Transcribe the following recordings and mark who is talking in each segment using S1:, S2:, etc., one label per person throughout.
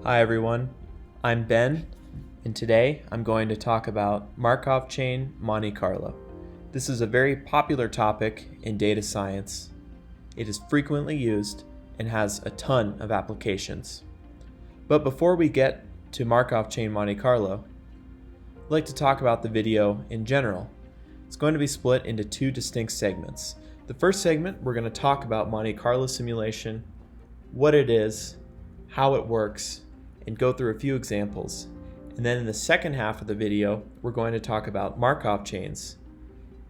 S1: Hi everyone, I'm Ben, and today I'm going to talk about Markov Chain Monte Carlo. This is a very popular topic in data science. It is frequently used and has a ton of applications. But before we get to Markov Chain Monte Carlo, I'd like to talk about the video in general. It's going to be split into two distinct segments. The first segment, we're going to talk about Monte Carlo simulation, what it is, how it works, and go through a few examples. And then in the second half of the video, we're going to talk about Markov chains.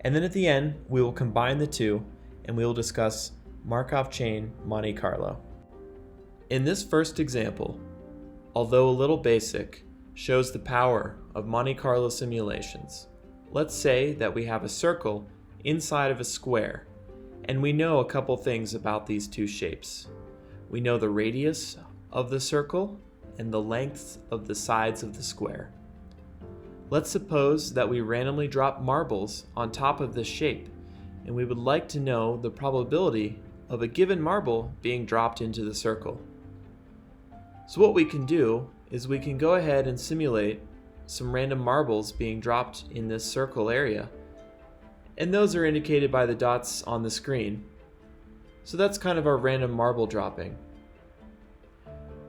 S1: And then at the end, we will combine the two and we will discuss Markov Chain Monte Carlo. In this first example, although a little basic, shows the power of Monte Carlo simulations. Let's say that we have a circle inside of a square, and we know a couple things about these two shapes. We know the radius of the circle and the length of the sides of the square. Let's suppose that we randomly drop marbles on top of this shape, and we would like to know the probability of a given marble being dropped into the circle. So what we can do is we can go ahead and simulate some random marbles being dropped in this circle area, and those are indicated by the dots on the screen. So that's kind of our random marble dropping.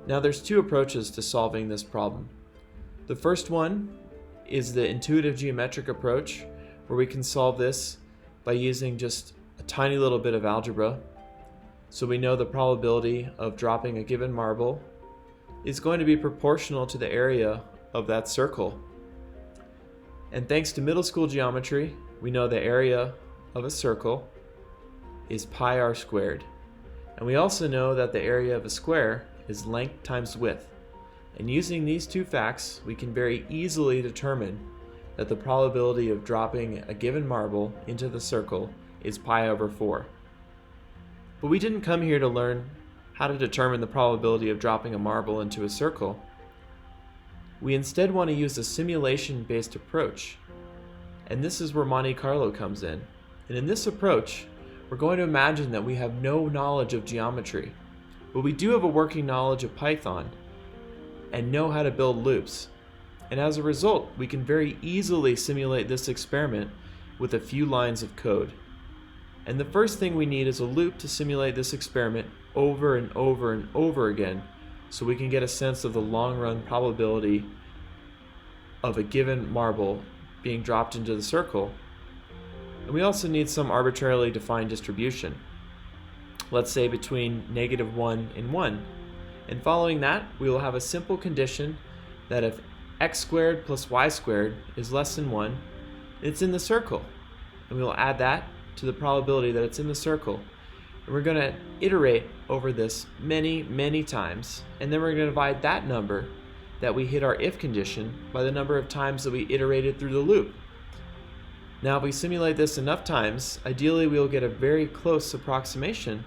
S1: Now there's two approaches to solving this problem. The first one is the intuitive geometric approach, where we can solve this by using just a tiny little bit of algebra. So we know the probability of dropping a given marble is going to be proportional to the area of that circle. And thanks to middle school geometry, we know the area of a circle is pi r squared. And we also know that the area of a square is length times width. And using these two facts, we can very easily determine that the probability of dropping a given marble into the circle is pi over 4. But we didn't come here to learn how to determine the probability of dropping a marble into a circle. We instead want to use a simulation-based approach. And this is where Monte Carlo comes in. And in this approach, we're going to imagine that we have no knowledge of geometry, but we do have a working knowledge of Python and know how to build loops. And as a result, we can very easily simulate this experiment with a few lines of code. And the first thing we need is a loop to simulate this experiment over and over and over again, so we can get a sense of the long-run probability of a given marble being dropped into the circle. And we also need some arbitrarily defined distribution. Let's say between -1 and 1. And following that, we will have a simple condition that if x squared plus y squared is less than 1, it's in the circle. And we will add that to the probability that it's in the circle. And we're going to iterate over this many times, and then we're going to divide that number that we hit our if condition by the number of times that we iterated through the loop. Now if we simulate this enough times, ideally we will get a very close approximation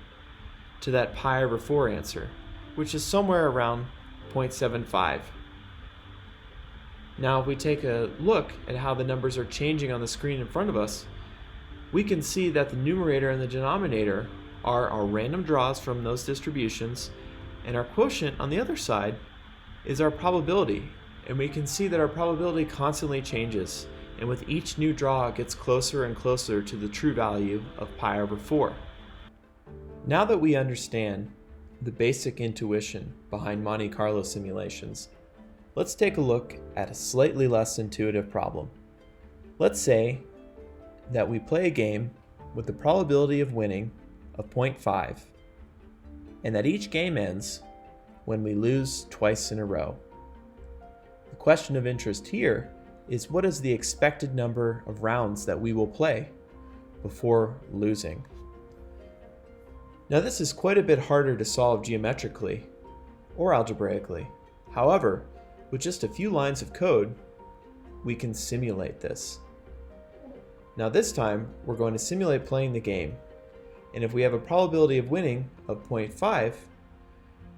S1: to that pi over 4 answer, which is somewhere around 0.75. Now if we take a look at how the numbers are changing on the screen in front of us, we can see that the numerator and the denominator are our random draws from those distributions, and our quotient on the other side is our probability. And we can see that our probability constantly changes, and with each new draw it gets closer and closer to the true value of pi over 4. Now that we understand the basic intuition behind Monte Carlo simulations, let's take a look at a slightly less intuitive problem. Let's say that we play a game with the probability of winning of 0.5, and that each game ends when we lose twice in a row. The question of interest here is, what is the expected number of rounds that we will play before losing? Now this is quite a bit harder to solve geometrically or algebraically. However, with just a few lines of code, we can simulate this. Now this time, we're going to simulate playing the game. And if we have a probability of winning of 0.5,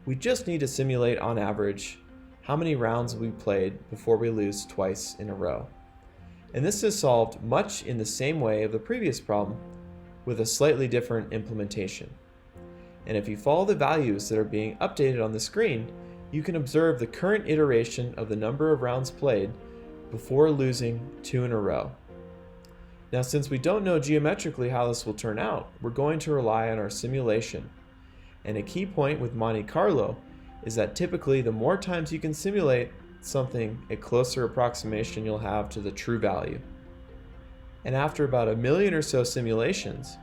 S1: we just need to simulate on average how many rounds we played before we lose twice in a row. And this is solved much in the same way of the previous problem, with a slightly different implementation. And if you follow the values that are being updated on the screen, you can observe the current iteration of the number of rounds played before losing 2 in a row. Now, since we don't know geometrically how this will turn out, we're going to rely on our simulation. And a key point with Monte Carlo is that typically the more times you can simulate something, a closer approximation you'll have to the true value. And after about 1 million or so simulations,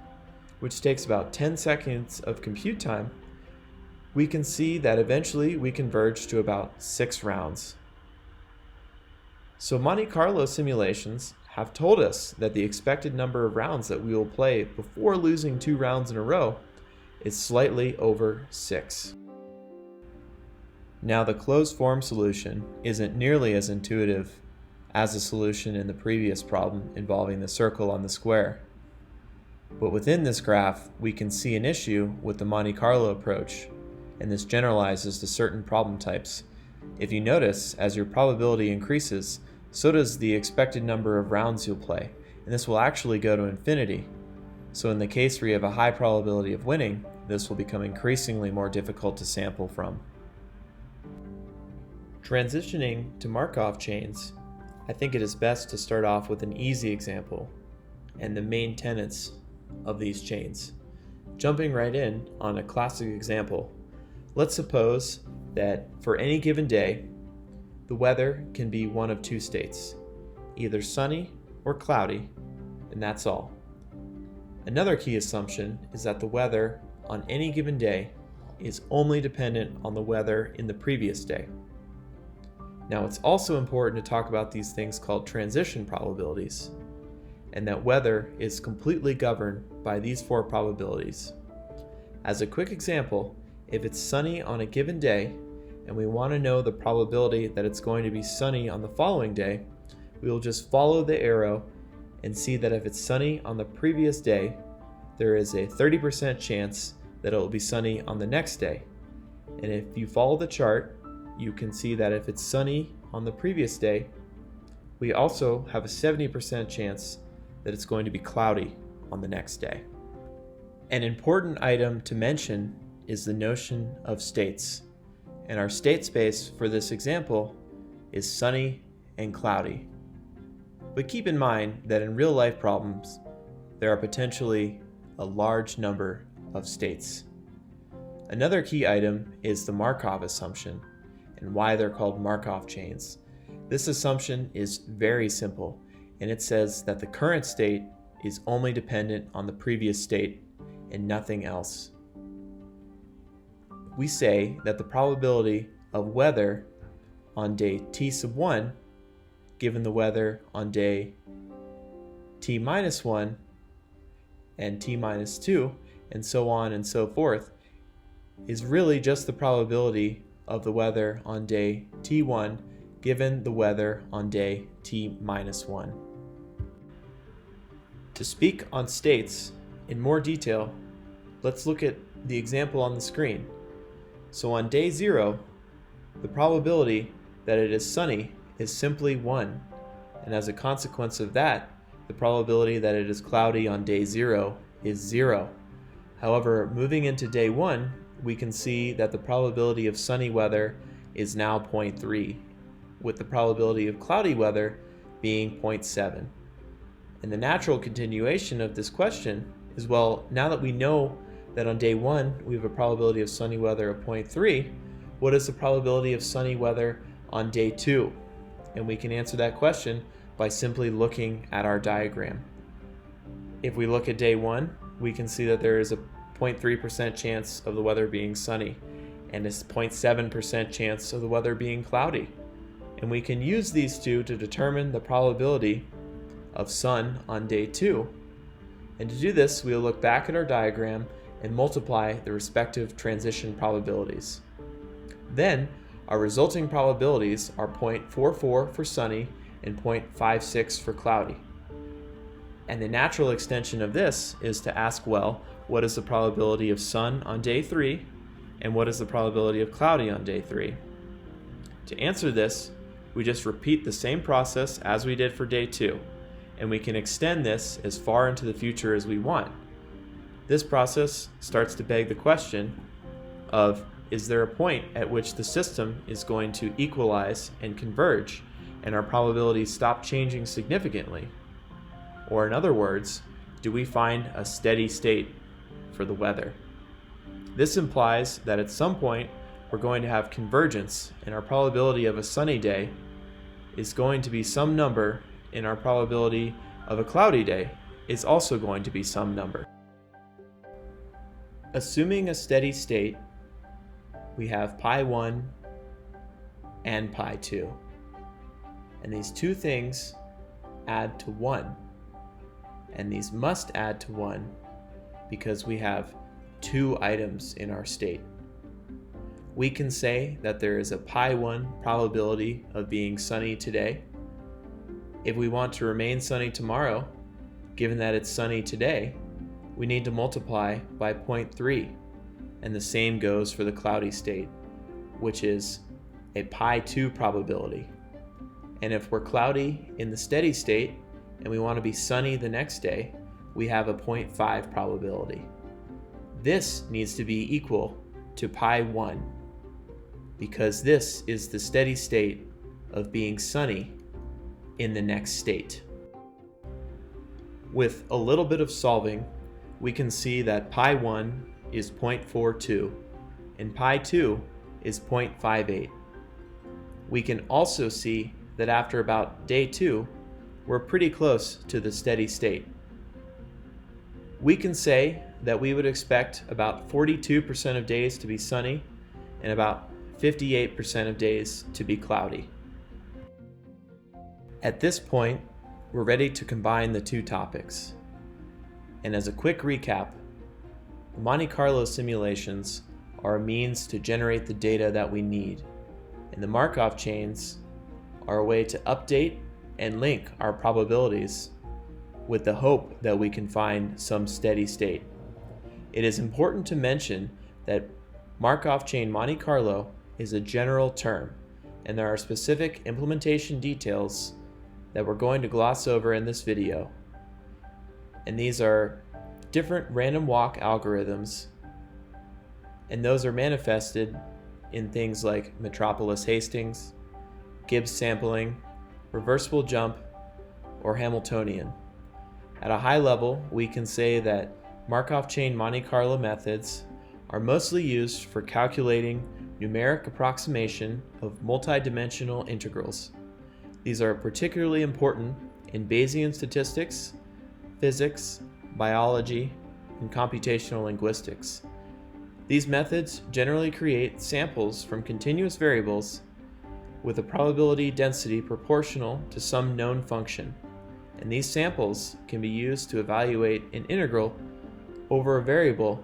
S1: which takes about 10 seconds of compute time, we can see that eventually we converge to about 6 rounds. So Monte Carlo simulations have told us that the expected number of rounds that we will play before losing 2 rounds in a row is slightly over 6. Now, the closed form solution isn't nearly as intuitive as the solution in the previous problem involving the circle on the square. But within this graph, we can see an issue with the Monte Carlo approach, and this generalizes to certain problem types. If you notice, as your probability increases, so does the expected number of rounds you'll play, and this will actually go to infinity. So in the case where you have a high probability of winning, this will become increasingly more difficult to sample from. Transitioning to Markov chains, I think it is best to start off with an easy example and the main tenets of these chains. Jumping right in on a classic example, let's suppose that for any given day, the weather can be one of 2 states, either sunny or cloudy, and that's all. Another key assumption is that the weather on any given day is only dependent on the weather in the previous day. Now, it's also important to talk about these things called transition probabilities, and that weather is completely governed by these 4 probabilities. As a quick example, if it's sunny on a given day, and we want to know the probability that it's going to be sunny on the following day, we will just follow the arrow and see that if it's sunny on the previous day, there is a 30% chance that it will be sunny on the next day. And if you follow the chart, you can see that if it's sunny on the previous day, we also have a 70% chance that it's going to be cloudy on the next day. An important item to mention is the notion of states. And our state space for this example is sunny and cloudy. But keep in mind that in real life problems, there are potentially a large number of states. Another key item is the Markov assumption and why they're called Markov chains. This assumption is very simple, and it says that the current state is only dependent on the previous state and nothing else. We say that the probability of weather on day t1, given the weather on day t-1 and t-2, and so on and so forth, is really just the probability of the weather on day t1 given the weather on day t-1. To speak on states in more detail, let's look at the example on the screen. So on day 0, the probability that it is sunny is simply 1, and as a consequence of that, the probability that it is cloudy on day 0 is 0. However, moving into day 1, we can see that the probability of sunny weather is now 0.3, with the probability of cloudy weather being 0.7. And the natural continuation of this question is, well, now that we know that on day 1 we have a probability of sunny weather of 0.3, what is the probability of sunny weather on day 2? And we can answer that question by simply looking at our diagram. If we look at day 1, we can see that there is a 0.3% chance of the weather being sunny and a 0.7% chance of the weather being cloudy. And we can use these two to determine the probability of sun on day 2. And to do this, we'll look back at our diagram and multiply the respective transition probabilities. Then, our resulting probabilities are 0.44 for sunny and 0.56 for cloudy. And the natural extension of this is to ask, well, what is the probability of sun on day 3, and what is the probability of cloudy on day 3? To answer this, we just repeat the same process as we did for day 2, and we can extend this as far into the future as we want. This process starts to beg the question of, is there a point at which the system is going to equalize and converge and our probabilities stop changing significantly? Or in other words, do we find a steady state for the weather? This implies that at some point we're going to have convergence and our probability of a sunny day is going to be some number and our probability of a cloudy day is also going to be some number. Assuming a steady state, we have pi 1 and pi 2. And these two things add to 1. And these must add to 1 because we have two items in our state. We can say that there is a pi 1 probability of being sunny today. If we want to remain sunny tomorrow, given that it's sunny today, we need to multiply by 0.3, and the same goes for the cloudy state, which is a pi 2 probability. And if we're cloudy in the steady state and we want to be sunny the next day, we have a 0.5 probability. This needs to be equal to pi 1, because this is the steady state of being sunny in the next state. With a little bit of solving, we can see that pi 1 is 0.42 and pi 2 is 0.58. We can also see that after about day 2, we're pretty close to the steady state. We can say that we would expect about 42% of days to be sunny and about 58% of days to be cloudy. At this point, we're ready to combine the two topics. And as a quick recap, the Monte Carlo simulations are a means to generate the data that we need, and the Markov chains are a way to update and link our probabilities with the hope that we can find some steady state. It is important to mention that Markov Chain Monte Carlo is a general term, and there are specific implementation details that we're going to gloss over in this video. And these are different random walk algorithms, and those are manifested in things like Metropolis Hastings, Gibbs sampling, reversible jump, or Hamiltonian. At a high level, we can say that Markov Chain Monte Carlo methods are mostly used for calculating numeric approximation of multidimensional integrals. These are particularly important in Bayesian statistics, physics, biology, and computational linguistics. These methods generally create samples from continuous variables with a probability density proportional to some known function, and these samples can be used to evaluate an integral over a variable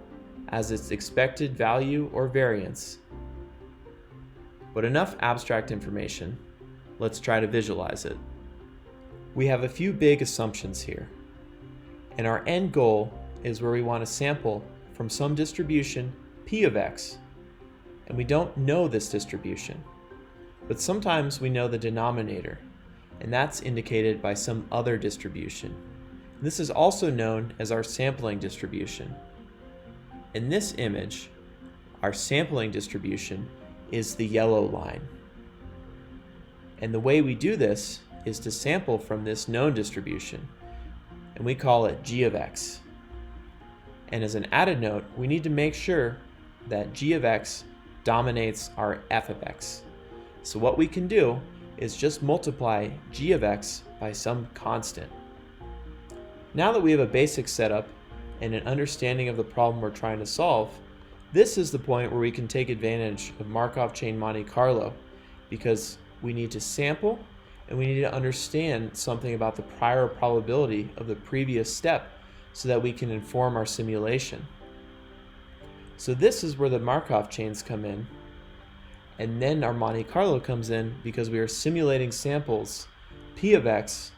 S1: as its expected value or variance. But enough abstract information. Let's try to visualize it. We have a few big assumptions here, and our end goal is where we want to sample from some distribution p of x, and we don't know this distribution, but sometimes we know the denominator, and that's indicated by some other distribution. This is also known as our sampling distribution. In this image, our sampling distribution is the yellow line. And the way we do this is to sample from this known distribution, and we call it g of x. And as an added note, we need to make sure that g of x dominates our f of x. So what we can do is just multiply g of x by some constant. Now that we have a basic setup and an understanding of the problem we're trying to solve, this is the point where we can take advantage of Markov Chain Monte Carlo, because we need to sample and we need to understand something about the prior probability of the previous step so that we can inform our simulation. So this is where the Markov chains come in, and then our Monte Carlo comes in because we are simulating samples p of x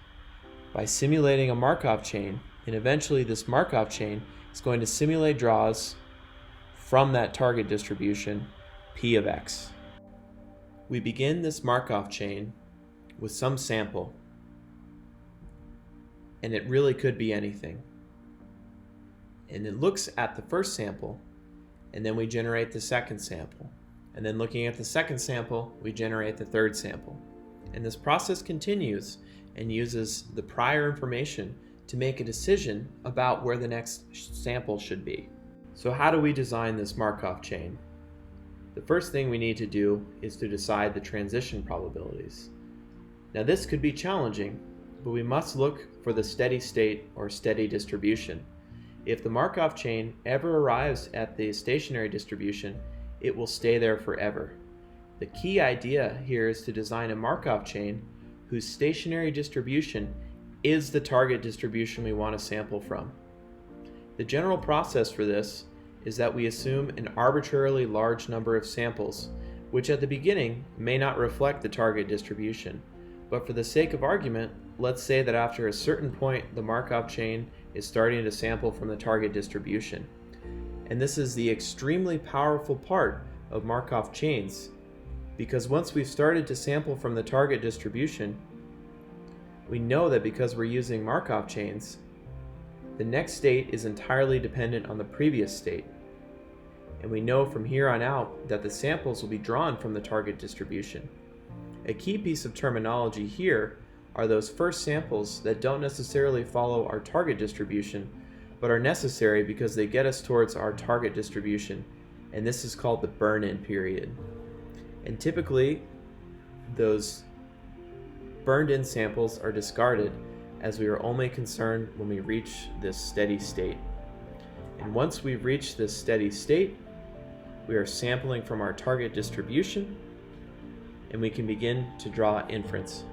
S1: by simulating a Markov chain, and eventually this Markov chain is going to simulate draws from that target distribution p of x. We begin this Markov chain with some sample, and it really could be anything. And it looks at the first sample, and then we generate the second sample. And then looking at the second sample, we generate the third sample. And this process continues and uses the prior information to make a decision about where the next sample should be. So how do we design this Markov chain? The first thing we need to do is to decide the transition probabilities. Now this could be challenging, but we must look for the steady state or steady distribution. If the Markov chain ever arrives at the stationary distribution, it will stay there forever. The key idea here is to design a Markov chain whose stationary distribution is the target distribution we want to sample from. The general process for this is that we assume an arbitrarily large number of samples, which at the beginning may not reflect the target distribution. But for the sake of argument, let's say that after a certain point the Markov chain is starting to sample from the target distribution. And this is the extremely powerful part of Markov chains, because once we've started to sample from the target distribution, we know that because we're using Markov chains, the next state is entirely dependent on the previous state. And we know from here on out that the samples will be drawn from the target distribution. A key piece of terminology here are those first samples that don't necessarily follow our target distribution, but are necessary because they get us towards our target distribution, and this is called the burn-in period. And typically, those burned-in samples are discarded as we are only concerned when we reach this steady state. And once we've reached this steady state, we are sampling from our target distribution, and we can begin to draw inference.